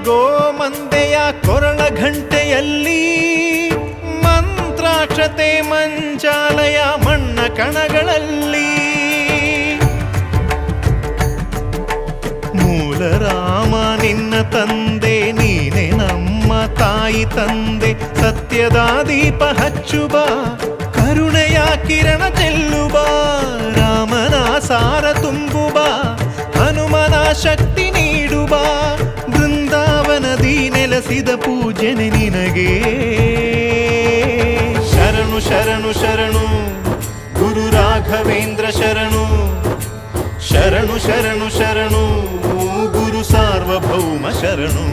ಗೋಮಂದೆಯ ಕೊರಳ ಘಂಟೆಯಲ್ಲಿ ಮಂತ್ರಾಕ್ಷತೆ ಮಂಚಾಲಯ ಮಣ್ಣ ಕಣಗಳಲ್ಲಿ ಮೂಲ ರಾಮ ನಿನ್ನ ತಂದೆ ನೀನೆ ನಮ್ಮ ತಾಯಿ ತಂದೆ ಸತ್ಯದ ದೀಪ ಹಚ್ಚುವ ಕರುಣೆಯ ಕಿರಣ ಚೆಲ್ಲುವ ರಾಮನ ಸಾರ ತುಂಬುವ ಹನುಮನ ಶಕ್ತಿ ನೀಡುವ ಬೃಂದಾವನದಿ ನೆಲೆಸಿದ ಪೂಜನೆ ನಿನಗೆ ಶರಣು ಶರಣು ಶರಣು ಗುರು ರಾಘವೇಂದ್ರ ಶರಣು ಶರಣು ಶರಣು ಶರಣು ಗುರು ಸಾರ್ವಭೌಮ ಶರಣು